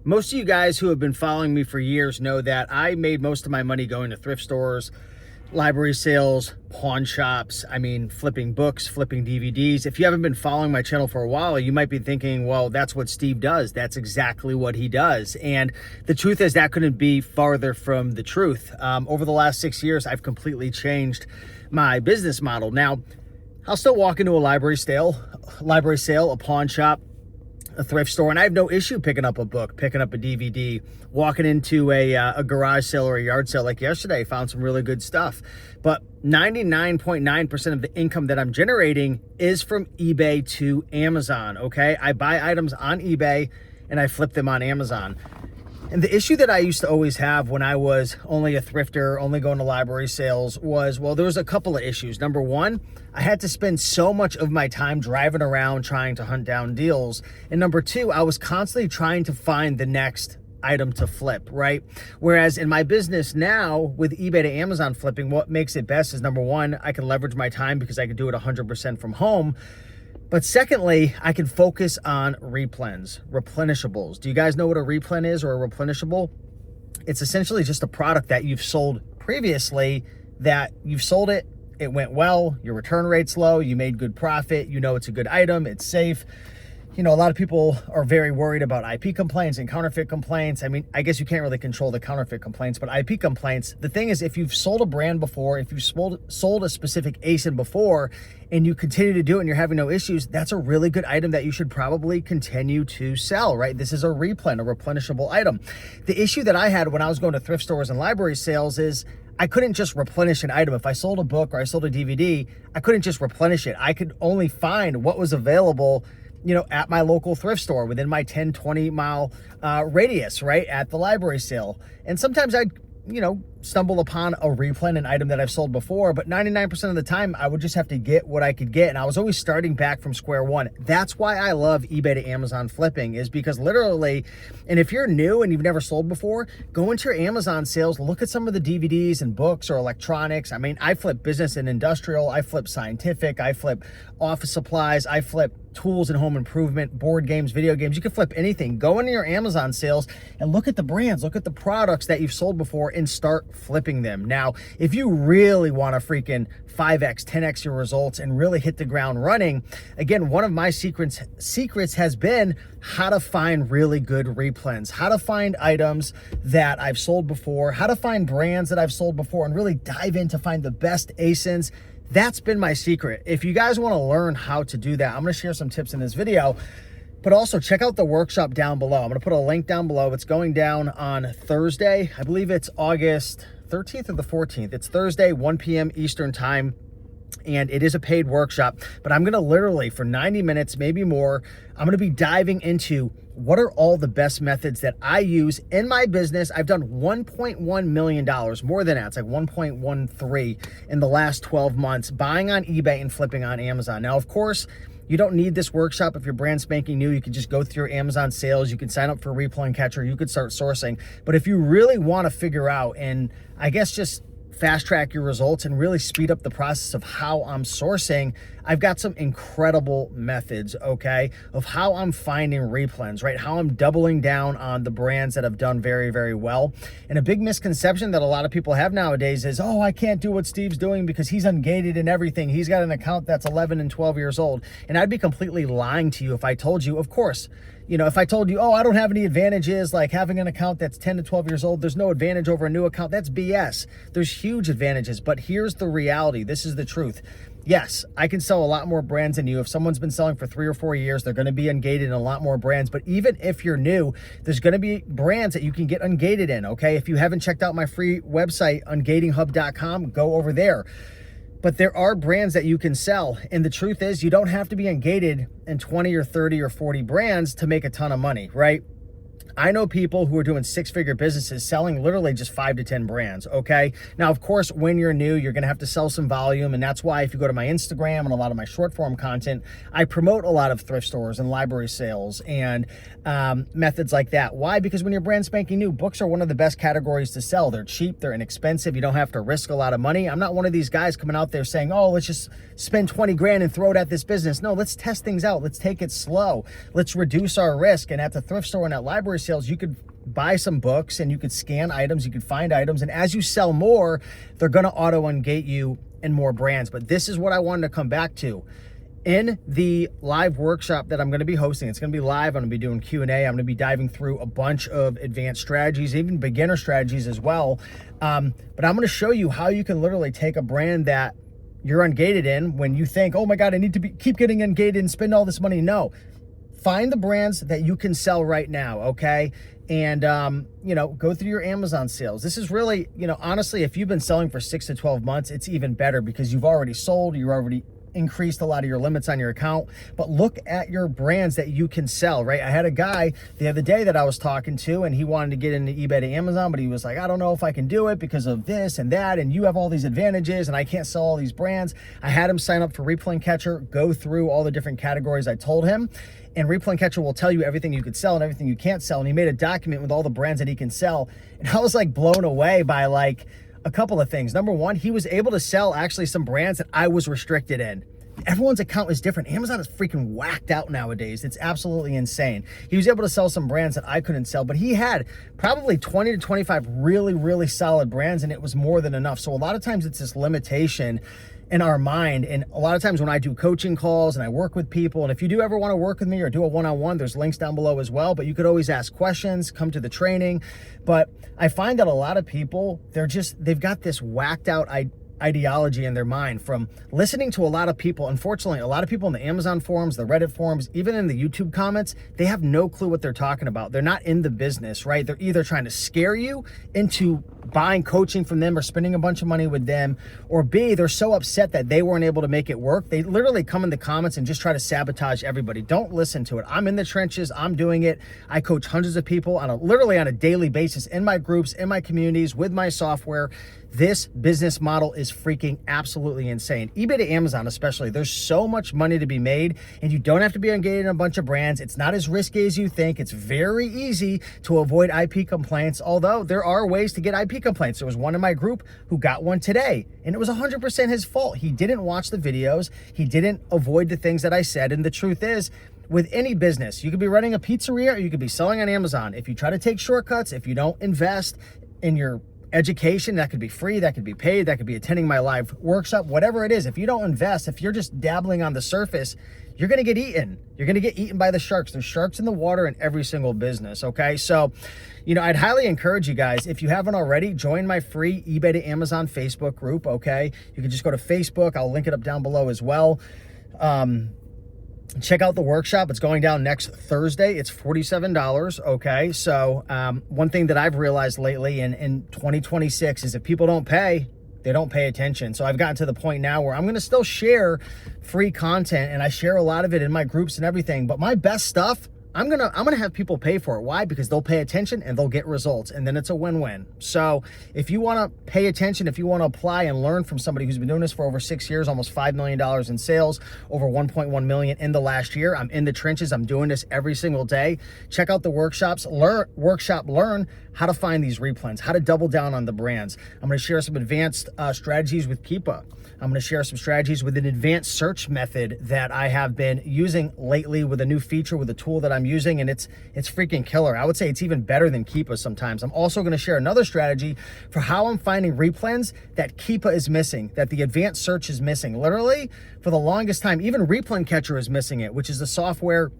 Most of you guys who have been following me for years know that I made most of my money going to thrift stores, library sales, pawn shops, flipping books, flipping DVDs. If you haven't been following my channel for a while, you might be thinking, well, that's what Steve does. That's exactly what he does. And the truth is that couldn't be farther from the truth. Over the last 6 years, I've completely changed my business model. Now, I'll still walk into a library sale, a pawn shop, a thrift store, and I have no issue picking up a book, picking up a DVD, walking into a garage sale or a yard sale like yesterday. Found some really good stuff. But 99.9% of the income that I'm generating is from eBay to Amazon, okay? I buy items on eBay and I flip them on Amazon. And the issue that I used to always have when I was only a thrifter, only going to library sales was, well, there was a couple of issues. Number one, I had to spend so much of my time driving around trying to hunt down deals. And number two, I was constantly trying to find the next item to flip, right? Whereas in my business now with eBay to Amazon flipping, what makes it best is number one, I can leverage my time because I can do it 100% from home. But secondly, I can focus on replens, replenishables. Do you guys know what a replen is or a replenishable? It's essentially just a product that you've sold previously, that you've sold it, it went well, your return rate's low, you made good profit, you know it's a good item, it's safe. You know, a lot of people are very worried about IP complaints and counterfeit complaints. I guess you can't really control the counterfeit complaints, but IP complaints, the thing is, if you've sold a brand before, if you've sold a specific ASIN before, and you continue to do it and you're having no issues, that's a really good item that you should probably continue to sell, right? This is a replen, a replenishable item. The issue that I had when I was going to thrift stores and library sales is I couldn't just replenish an item. If I sold a book or I sold a DVD, I couldn't just replenish it. I could only find what was available, you know, at my local thrift store within my 10, 20 mile radius, right? At the library sale. And sometimes I'd, stumble upon a replen, an item that I've sold before, but 99% of the time I would just have to get what I could get. And I was always starting back from square one. That's why I love eBay to Amazon flipping, is because literally, and if you're new and you've never sold before, go into your Amazon sales, look at some of the DVDs and books or electronics. I flip business and industrial, I flip scientific, I flip office supplies, I flip tools and home improvement, board games, video games. You can flip anything. Go into your Amazon sales and look at the brands, look at the products that you've sold before and start flipping them. Now, if you really want to freaking 5x, 10x your results and really hit the ground running, again, one of my secrets has been how to find really good replens, how to find items that I've sold before, how to find brands that I've sold before, and really dive in to find the best ASINs. That's been my secret. If you guys want to learn how to do that, I'm going to share some tips in this video, but also check out the workshop down below. I'm going to put a link down below. It's going down on Thursday. I believe it's August 13th or the 14th. It's Thursday, 1 p.m. Eastern time. And it is a paid workshop, but I'm going to literally, for 90 minutes, maybe more, I'm going to be diving into what are all the best methods that I use in my business. I've done $1.1 million, more than that. It's like 1.13 in the last 12 months, buying on eBay and flipping on Amazon. Now, of course, you don't need this workshop if you're brand spanking new. You can just go through your Amazon sales. You can sign up for Replen Catcher. You could start sourcing. But if you really want to figure out and I guess just fast track your results and really speed up the process of how I'm sourcing, I've got some incredible methods, okay, of how I'm finding replens, right? How I'm doubling down on the brands that have done very, very well. And a big misconception that a lot of people have nowadays is, oh, I can't do what Steve's doing because he's ungated and everything. He's got an account that's 11 and 12 years old. And I'd be completely lying to you if I told you, of course, if I told you, oh, I don't have any advantages like having an account that's 10 to 12 years old, there's no advantage over a new account, that's BS. There's huge advantages, but here's the reality. This is the truth. Yes, I can sell a lot more brands than you. If someone's been selling for 3 or 4 years, they're going to be ungated in a lot more brands. But even if you're new, there's going to be brands that you can get ungated in, okay? If you haven't checked out my free website, ungatinghub.com, go over there. But there are brands that you can sell. And the truth is, you don't have to be ungated in 20 or 30 or 40 brands to make a ton of money, right? I know people who are doing 6-figure businesses selling literally just 5 to 10 brands, okay? Now, of course, when you're new, you're gonna have to sell some volume, and that's why if you go to my Instagram and a lot of my short form content, I promote a lot of thrift stores and library sales and methods like that. Why? Because when you're brand spanking new, books are one of the best categories to sell. They're cheap, they're inexpensive, you don't have to risk a lot of money. I'm not one of these guys coming out there saying, oh, let's just spend 20 grand and throw it at this business. No, let's test things out. Let's take it slow. Let's reduce our risk. And at the thrift store and at library sales, you could buy some books and you could scan items, you could find items, and as you sell more, they're gonna auto ungate you in more brands. But this is what I wanted to come back to. In the live workshop that I'm going to be hosting, it's going to be live. I'm going to be doing Q&A. I'm going to be diving through a bunch of advanced strategies, even beginner strategies as well. But I'm going to show you how you can literally take a brand that you're ungated in when you think, oh my God, I need to keep getting ungated and spend all this money. No, find the brands that you can sell right now, okay? And, you know, go through your Amazon sales. This is really, you know, honestly, if you've been selling for 6 to 12 months, it's even better because you've already sold, you're already increased a lot of your limits on your account. But look at your brands that you can sell, right? I had a guy the other day that I was talking to, and he wanted to get into eBay to Amazon, but he was like, I don't know if I can do it because of this and that, and you have all these advantages and I can't sell all these brands. I had him sign up for Replen Catcher, go through all the different categories I told him, and Replen Catcher will tell you everything you could sell and everything you can't sell. And he made a document with all the brands that he can sell. And I was like blown away by like a couple of things. Number one, he was able to sell actually some brands that I was restricted in. Everyone's account is different. Amazon is freaking whacked out nowadays. It's absolutely insane. He was able to sell some brands that I couldn't sell, but he had probably 20 to 25 really, really solid brands, and it was more than enough. So a lot of times it's this limitation in our mind. And a lot of times when I do coaching calls and I work with people, and if you do ever want to work with me or do a one-on-one, there's links down below as well, but you could always ask questions, come to the training. But I find that a lot of people, they've got this whacked out ideology in their mind from listening to a lot of people. Unfortunately, a lot of people in the Amazon forums, the Reddit forums, even in the YouTube comments, they have no clue what they're talking about. They're not in the business, right? They're either trying to scare you into buying coaching from them or spending a bunch of money with them, or B, they're so upset that they weren't able to make it work. They literally come in the comments and just try to sabotage everybody. Don't listen to it. I'm in the trenches. I'm doing it. I coach hundreds of people literally on a daily basis in my groups, in my communities, with my software. This business model is freaking absolutely insane. eBay to Amazon especially, there's so much money to be made, and you don't have to be engaged in a bunch of brands. It's not as risky as you think. It's very easy to avoid IP complaints, although there are ways to get IP complaints. There was one in my group who got one today, and it was 100% his fault. He didn't watch the videos. He didn't avoid the things that I said, and the truth is, with any business, you could be running a pizzeria or you could be selling on Amazon. If you try to take shortcuts, if you don't invest in your education, that could be free, that could be paid, that could be attending my live workshop, whatever it is. If you don't invest, if you're just dabbling on the surface, you're going to get eaten. You're going to get eaten by the sharks. There's sharks in the water in every single business. Okay. So, you know, I'd highly encourage you guys, if you haven't already, join my free eBay to Amazon Facebook group. Okay. You can just go to Facebook. I'll link it up down below as well. Check out the workshop. It's going down next Thursday. It's $47. Okay. So one thing that I've realized lately in 2026 is if people don't pay, they don't pay attention. So I've gotten to the point now where I'm going to still share free content, and I share a lot of it in my groups and everything, but my best stuff, I'm gonna have people pay for it. Why? Because they'll pay attention and they'll get results, and then it's a win-win. So if you want to pay attention, if you want to apply and learn from somebody who's been doing this for over 6 years, almost $5 million in sales, over 1.1 million in the last year, I'm in the trenches. I'm doing this every single day. Check out the workshops. Learn how to find these replens, how to double down on the brands. I'm going to share some advanced strategies with Keepa. I'm going to share some strategies with an advanced search method that I have been using lately with a new feature with a tool that I'm using, and it's freaking killer. I would say it's even better than Keepa sometimes. I'm also going to share another strategy for how I'm finding replens that Keepa is missing, that the advanced search is missing. Literally, for the longest time, even Replen Catcher is missing it, which is the software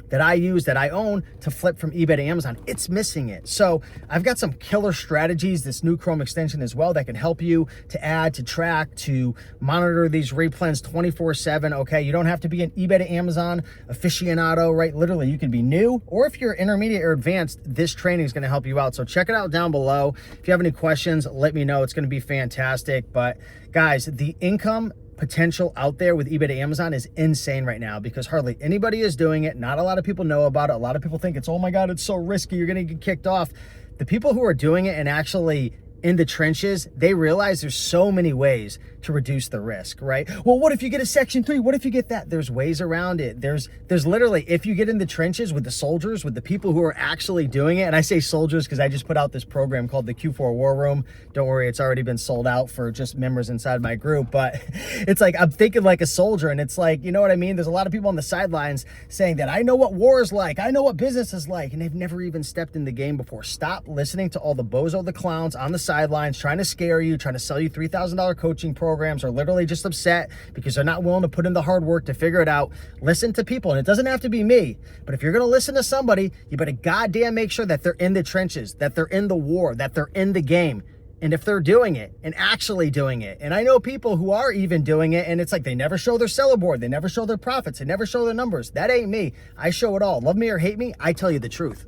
that I use, that I own to flip from eBay to Amazon. It's missing it. So I've got some killer strategies, this new Chrome extension as well, that can help you to add, to track, to monitor these replens 24/7. Okay, you don't have to be an eBay to Amazon aficionado, right? Literally, you can be new, or if you're intermediate or advanced, this training is going to help you out. So check it out down below. If you have any questions, let me know. It's going to be fantastic. But guys, the income potential out there with eBay to Amazon is insane right now because hardly anybody is doing it. Not a lot of people know about it. A lot of people think it's, oh my God, it's so risky, you're going to get kicked off. The people who are doing it and actually in the trenches, they realize there's so many ways to reduce the risk, right? Well, what if you get a Section 3? What if you get that? There's ways around it. There's literally, if you get in the trenches with the soldiers, with the people who are actually doing it, and I say soldiers because I just put out this program called the Q4 War Room. Don't worry, it's already been sold out for just members inside my group, but it's like, I'm thinking like a soldier, and it's like, you know what I mean? There's a lot of people on the sidelines saying that I know what war is like, I know what business is like, and they've never even stepped in the game before. Stop listening to all the bozo, the clowns on the sidelines trying to scare you, trying to sell you $3,000 coaching programs, or literally just upset because they're not willing to put in the hard work to figure it out. Listen to people, and it doesn't have to be me, but if you're going to listen to somebody, you better goddamn make sure that they're in the trenches, that they're in the war, that they're in the game. And if they're doing it and actually doing it, and I know people who are even doing it, and it's like they never show their seller board, they never show their profits, they never show their numbers. That ain't me. I show it all. Love me or hate me, I tell you the truth.